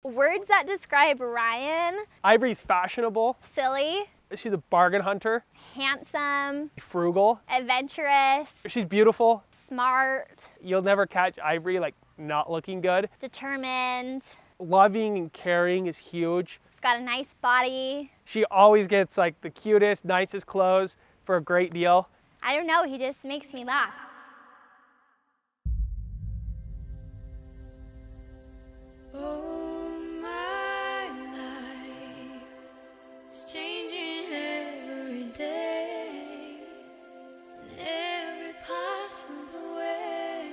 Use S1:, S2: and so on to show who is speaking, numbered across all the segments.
S1: Words that describe Ryan:
S2: Ivory's fashionable.
S1: silly,
S2: She's a bargain hunter.
S1: handsome,
S2: Frugal.
S1: adventurous,
S2: She's beautiful.
S1: smart,
S2: You'll never catch Ivory like not looking good.
S1: determined.
S2: Loving and caring is huge.
S1: He's got a nice body.
S2: She always gets like the cutest, nicest clothes for a great deal.
S1: I don't know, he just makes me laugh.
S3: Oh, my life is changing every day, in every possible way.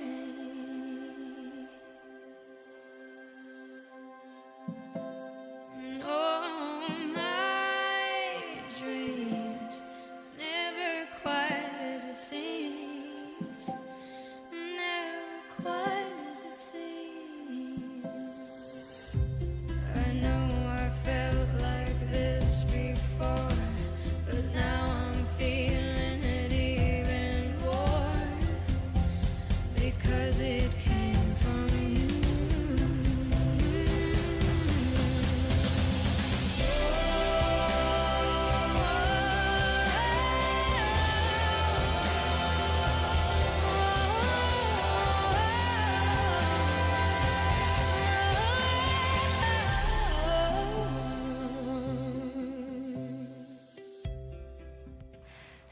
S3: And oh, my dreams is never quite as it seems, never quite as it seems. I know I felt like this before, but now I'm feeling it even more, because it came from you.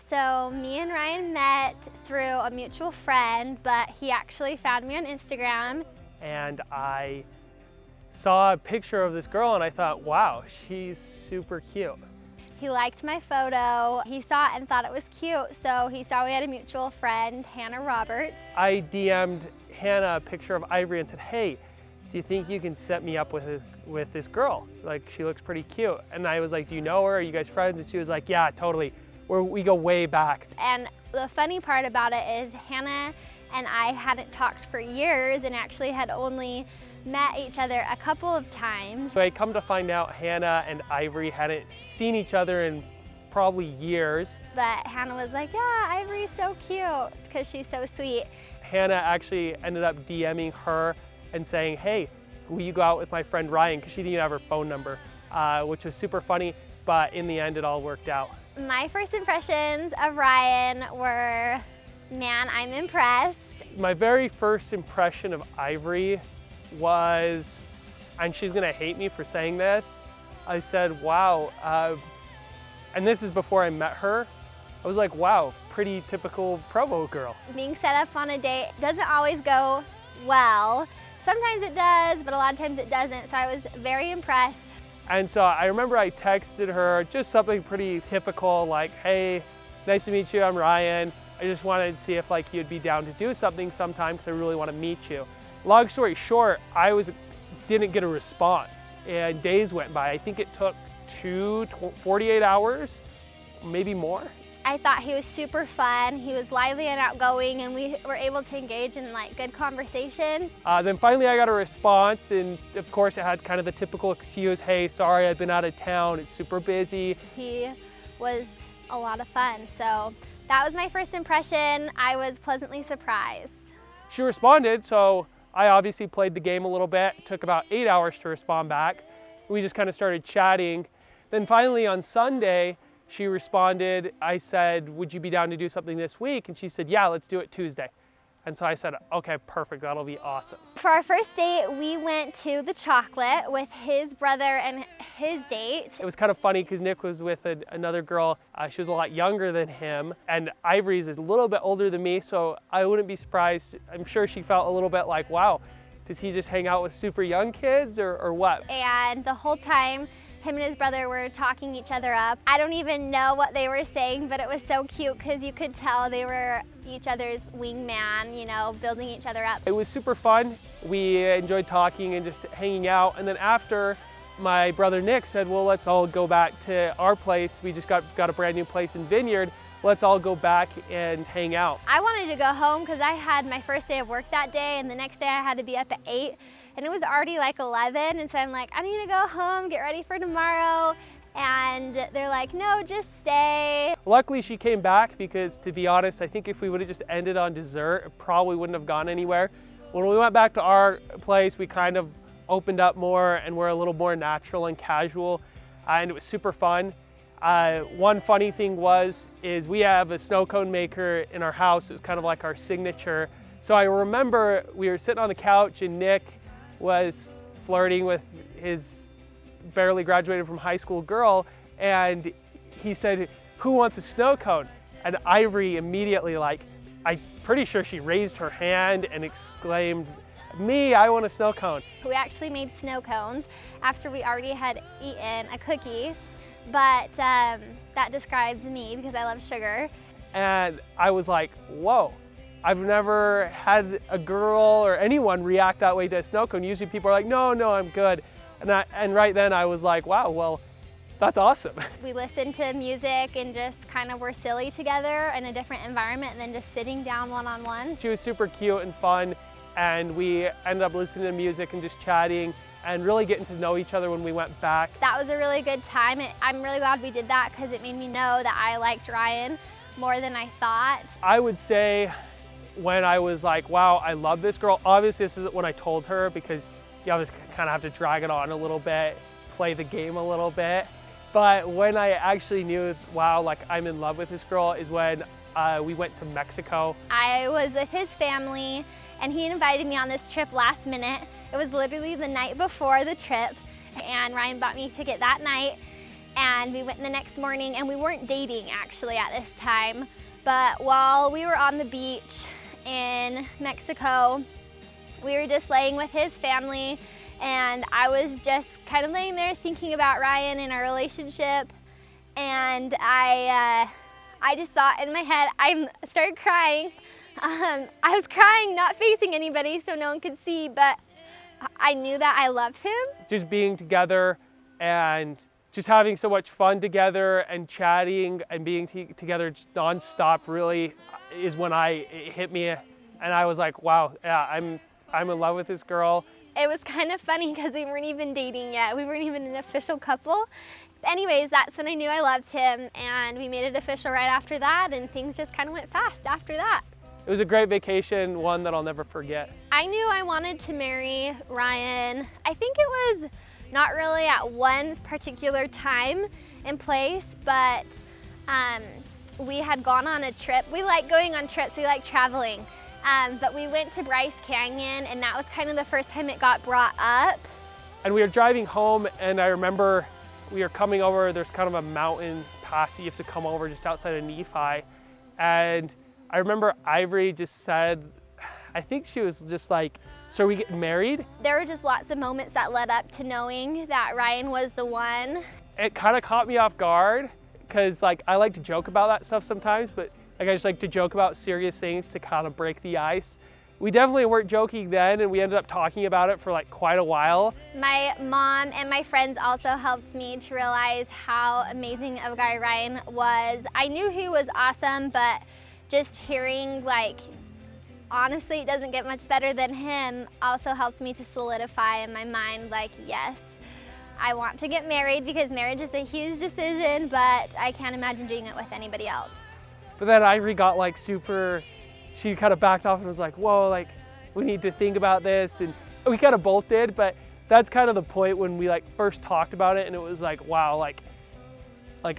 S1: So me and Ryan met through a mutual friend, but he actually found me on Instagram.
S2: And I saw a picture of this girl and I thought, wow, she's super cute.
S1: He liked my photo. He saw it and thought it was cute, so he saw we had a mutual friend, Hannah Roberts.
S2: I DM'd Hannah a picture of Ivory and said, hey, do you think you can set me up with this girl? Like, she looks pretty cute. And I was like, do you know her? Are you guys friends? And she was like, yeah, totally. We go way back.
S1: And the funny part about it is Hannah and I hadn't talked for years and actually had only met each other a couple of times.
S2: So I come to find out Hannah and Ivory hadn't seen each other in probably years.
S1: But Hannah was like, yeah, Ivory's so cute, because she's so sweet.
S2: Hannah actually ended up DMing her and saying, hey, will you go out with my friend Ryan? Because she didn't have her phone number, which was super funny, but in the end it all worked out.
S1: My first impressions of Ryan were, man, I'm impressed.
S2: My very first impression of Ivory was, and she's gonna hate me for saying this, I said, wow, and this is before I met her, I was like, wow, pretty typical Provo girl.
S1: Being set up on a date doesn't always go well. Sometimes it does, but a lot of times it doesn't, so I was very impressed.
S2: And so I remember I texted her just something pretty typical like, hey, nice to meet you, I'm Ryan. I just wanted to see if like you'd be down to do something sometime because I really want to meet you. Long story short, didn't get a response and days went by. I think it took 48 hours, maybe more.
S1: I thought he was super fun. He was lively and outgoing, and we were able to engage in like good conversation.
S2: Then finally I got a response, and of course it had kind of the typical excuse, hey, sorry, I've been out of town, it's super busy.
S1: He was a lot of fun, so that was my first impression. I was pleasantly surprised.
S2: She responded, so I obviously played the game a little bit. It took about 8 hours to respond back. We just kind of started chatting. Then finally on Sunday, she responded. I said, would you be down to do something this week? And she said, yeah, let's do it Tuesday. And so I said, okay, perfect, that'll be awesome.
S1: For our first date, we went to the Chocolate with his brother and his date.
S2: It was kind of funny because Nick was with another girl. She was a lot younger than him, and Ivory's a little bit older than me, so I wouldn't be surprised. I'm sure she felt a little bit like, wow, does he just hang out with super young kids or what?
S1: And the whole time, him and his brother were talking each other up. I don't even know what they were saying, but it was so cute because you could tell they were each other's wingman, you know, building each other up.
S2: It was super fun. We enjoyed talking and just hanging out. And then after, my brother Nick said, well, let's all go back to our place. We just got a brand new place in Vineyard. Let's all go back and hang out.
S1: I wanted to go home because I had my first day of work that day, and the next day I had to be up at 8. And it was already like 11, and so I'm like, I need to go home, get ready for tomorrow. And they're like, no, just stay.
S2: Luckily she came back because, to be honest, I think if we would have just ended on dessert, it probably wouldn't have gone anywhere. When we went back to our place, we kind of opened up more and were a little more natural and casual, and it was super fun. One funny thing is we have a snow cone maker in our house. It was kind of like our signature. So I remember we were sitting on the couch and Nick was flirting with his barely graduated from high school girl, and he said, "Who wants a snow cone?" And Ivory immediately, like, I'm pretty sure she raised her hand and exclaimed, "Me, I want a snow cone."
S1: We actually made snow cones after we already had eaten a cookie, but that describes me because I love sugar.
S2: And I was like, whoa, I've never had a girl or anyone react that way to a snow cone. Usually people are like, no, I'm good. And right then I was like, wow, well, that's awesome.
S1: We listened to music and just kind of were silly together in a different environment than just sitting down one-on-one.
S2: She was super cute and fun, and we ended up listening to music and just chatting and really getting to know each other when we went back.
S1: That was a really good time. I'm really glad we did that because it made me know that I liked Ryan more than I thought.
S2: I would say when I was like, wow, I love this girl, obviously this isn't when I told her, because you always kind of have to drag it on a little bit, play the game a little bit. But when I actually knew, wow, like I'm in love with this girl, is when we went to Mexico.
S1: I was with his family and he invited me on this trip last minute. It was literally the night before the trip, and Ryan bought me a ticket that night, and we went the next morning, and we weren't dating actually at this time. But while we were on the beach in Mexico, we were just laying with his family, and I was just kind of laying there thinking about Ryan and our relationship, and I just thought in my head, I started crying. I was crying not facing anybody so no one could see, but I knew that I loved him.
S2: Just being together and just having so much fun together and chatting and being together just nonstop really is when it hit me, and I was like, wow, yeah, I'm in love with this girl.
S1: It was kind of funny because we weren't even dating yet. We weren't even an official couple. Anyways, that's when I knew I loved him, and we made it official right after that, and things just kind of went fast after that.
S2: It was a great vacation, one that I'll never forget.
S1: I knew I wanted to marry Ryan. I think it was not really at one particular time and place, but we had gone on a trip. We like going on trips, we like traveling. But we went to Bryce Canyon, and that was kind of the first time it got brought up.
S2: And we were driving home, and I remember we were coming over, there's kind of a mountain pass that you have to come over just outside of Nephi. And I remember Ivory just said, I think she was just like, so are we getting married?
S1: There were just lots of moments that led up to knowing that Ryan was the one.
S2: It kind of caught me off guard, because like I like to joke about that stuff sometimes, but like I just like to joke about serious things to kind of break the ice. We definitely weren't joking then, and we ended up talking about it for like quite a while.
S1: My mom and my friends also helped me to realize how amazing of a guy Ryan was. I knew he was awesome, but just hearing, like, honestly, it doesn't get much better than him also helps me to solidify in my mind, like, yes, I want to get married, because marriage is a huge decision, but I can't imagine doing it with anybody else.
S2: But then Ivory got like she kind of backed off and was like, whoa, like we need to think about this. And we kind of both did, but that's kind of the point when we like first talked about it, and it was like, wow, like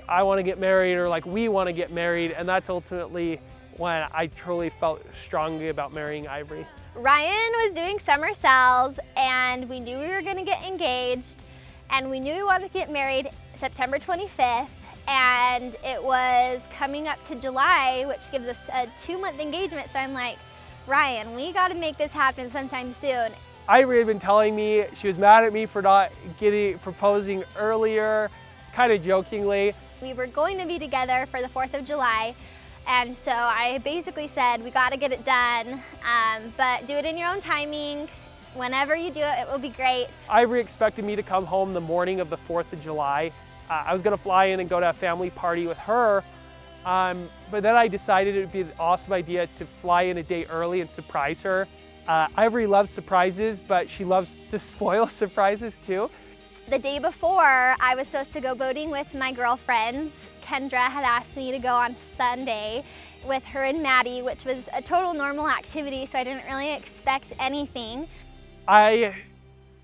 S2: I want to get married, or like we want to get married. And that's ultimately when I truly felt strongly about marrying Ivory.
S1: Ryan was doing summer sales, and we knew we were going to get engaged, and we knew we wanted to get married September 25th. And it was coming up to July, which gives us a 2-month engagement. So I'm like, Ryan, we got to make this happen sometime soon.
S2: Ivory had been telling me she was mad at me for not proposing earlier, kind of jokingly.
S1: We were going to be together for the 4th of July. And so I basically said, we got to get it done, but do it in your own timing. Whenever you do it, it will be great.
S2: Ivory expected me to come home the morning of the 4th of July. I was gonna fly in and go to a family party with her, but then I decided it would be an awesome idea to fly in a day early and surprise her. Ivory loves surprises, but she loves to spoil surprises too.
S1: The day before, I was supposed to go boating with my girlfriends. Kendra had asked me to go on Sunday with her and Maddie, which was a total normal activity, so I didn't really expect anything.
S2: I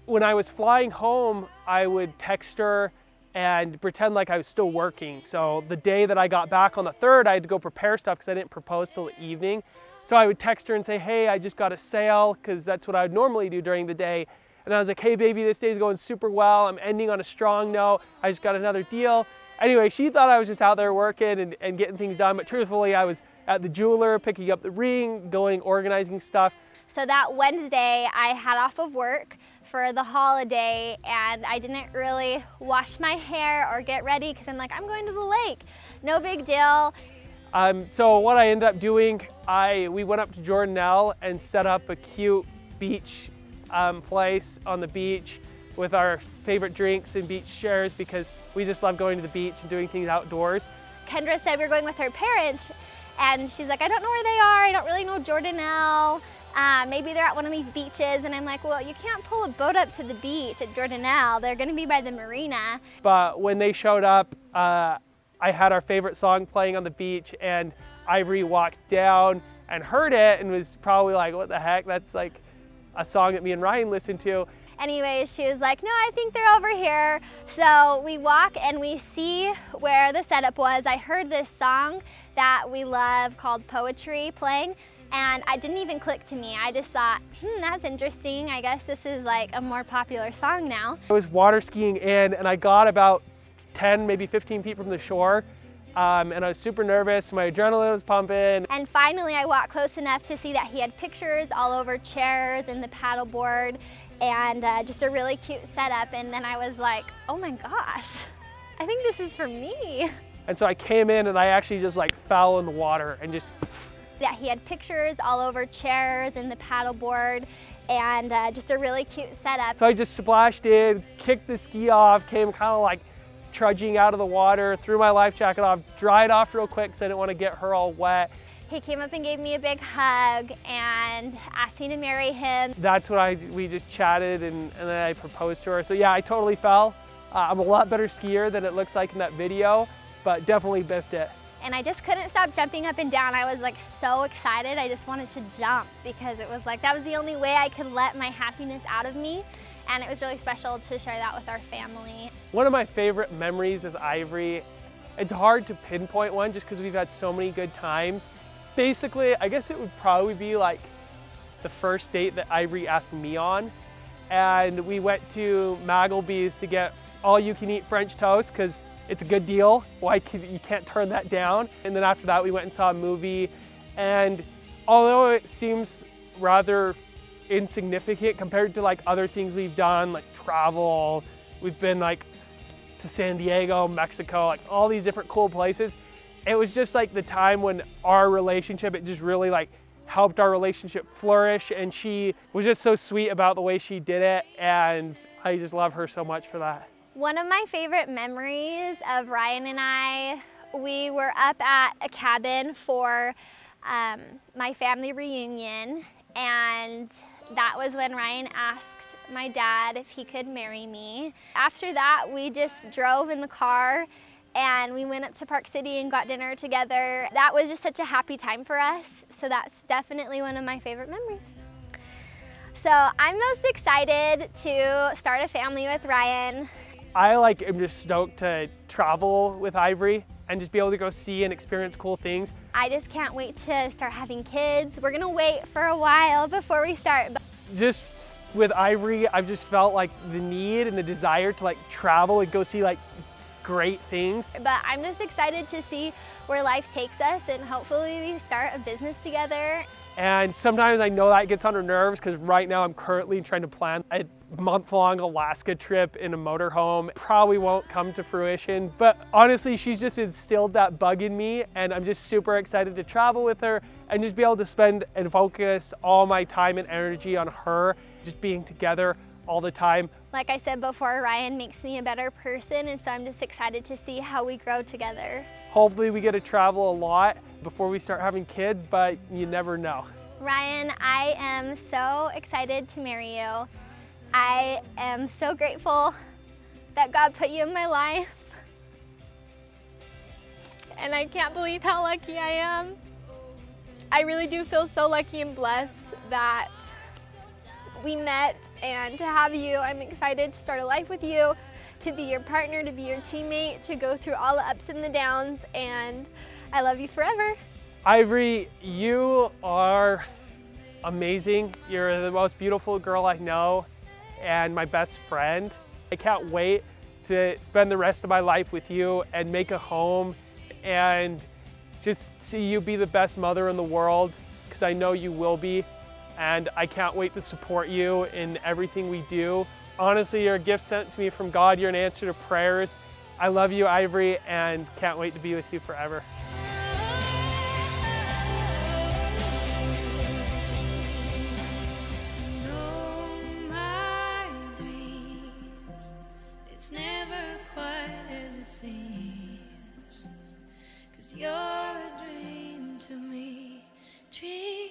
S2: when I was flying home, I would text her and pretend like I was still working. So the day that I got back on the 3rd, I had to go prepare stuff because I didn't propose till the evening. So I would text her and say, hey, I just got a sale, because that's what I would normally do during the day. And I was like, hey baby, this day's going super well. I'm ending on a strong note. I just got another deal. Anyway, she thought I was just out there working and getting things done, but truthfully, I was at the jeweler, picking up the ring, organizing stuff.
S1: So that Wednesday, I had off of work for the holiday, and I didn't really wash my hair or get ready because I'm like, I'm going to the lake. No big deal.
S2: So what I ended up doing, we went up to Jordanelle and set up a cute beach place on the beach with our favorite drinks and beach chairs, because we just love going to the beach and doing things outdoors.
S1: Kendra said we're going with her parents, and she's like, I don't know where they are. I don't really know Jordanelle. Maybe they're at one of these beaches. And I'm like, well, you can't pull a boat up to the beach at Jordanelle. They're gonna be by the marina.
S2: But when they showed up, I had our favorite song playing on the beach, and Ivory walked down and heard it and was probably like, what the heck? That's like a song that me and Ryan listened to.
S1: Anyways, she was like, no, I think they're over here. So we walk and we see where the setup was. I heard this song that we love called Poetry playing, and it didn't even click to me. I just thought, that's interesting. I guess this is like a more popular song now.
S2: I was water skiing in, and I got about 10, maybe 15 feet from the shore, and I was super nervous. My adrenaline was pumping.
S1: And finally, I walked close enough to see that he had pictures all over chairs and the paddleboard, and just a really cute setup. And then I was like, oh my gosh, I think this is for me.
S2: And so I came in and I actually just like fell in the water and just.
S1: Yeah, he had pictures all over chairs and the paddleboard, and just a really cute setup.
S2: So I just splashed in, kicked the ski off, came kind of like trudging out of the water, threw my life jacket off, dried off real quick because I didn't want to get her all wet.
S1: He came up and gave me a big hug and asked me to marry him.
S2: That's when we just chatted, and then I proposed to her. So yeah, I totally fell. I'm a lot better skier than it looks like in that video, but definitely biffed it.
S1: And I just couldn't stop jumping up and down. I was like so excited. I just wanted to jump because it was like that was the only way I could let my happiness out of me. And it was really special to share that with our family.
S2: One of my favorite memories with Ivory, it's hard to pinpoint one just because we've had so many good times. Basically, I guess it would probably be like the first date that Ivory asked me on. And we went to Maggleby's to get all-you-can-eat French toast because it's a good deal. You can't turn that down. And then after that, we went and saw a movie. And although it seems rather insignificant compared to like other things we've done, like travel, we've been like to San Diego, Mexico, like all these different cool places. It was just like the time when our relationship, it just really like helped our relationship flourish. And she was just so sweet about the way she did it. And I just love her so much for that.
S1: One of my favorite memories of Ryan and I, we were up at a cabin for my family reunion, and that was when Ryan asked my dad if he could marry me. After that, we just drove in the car and we went up to Park City and got dinner together. That was just such a happy time for us, so that's definitely one of my favorite memories. So I'm most excited to start a family with Ryan.
S2: I am just stoked to travel with Ivory and just be able to go see and experience cool things.
S1: I just can't wait to start having kids. We're gonna wait for a while before we start.
S2: Just with Ivory, I've just felt like the need and the desire to like travel and go see like great things.
S1: But I'm just excited to see where life takes us, and hopefully we start a business together.
S2: And sometimes I know that gets on her nerves because right now I'm currently trying to plan a month-long Alaska trip in a motorhome. Probably won't come to fruition, but honestly, she's just instilled that bug in me, and I'm just super excited to travel with her and just be able to spend and focus all my time and energy on her, just being together all the time.
S1: Like I said before, Ryan makes me a better person, and so I'm just excited to see how we grow together.
S2: Hopefully we get to travel a lot before we start having kids, but you never know.
S1: Ryan, I am so excited to marry you. I am so grateful that God put you in my life. And I can't believe how lucky I am. I really do feel so lucky and blessed that we met and to have you. I'm excited to start a life with you, to be your partner, to be your teammate, to go through all the ups and the downs, and I love you forever.
S2: Ivory, you are amazing. You're the most beautiful girl I know and my best friend. I can't wait to spend the rest of my life with you and make a home and just see you be the best mother in the world, because I know you will be, and I can't wait to support you in everything we do. Honestly, you're a gift sent to me from God. You're an answer to prayers. I love you, Ivory, and can't wait to be with you forever.
S3: It's never quite as it seems, 'cause you're a dream to me, dream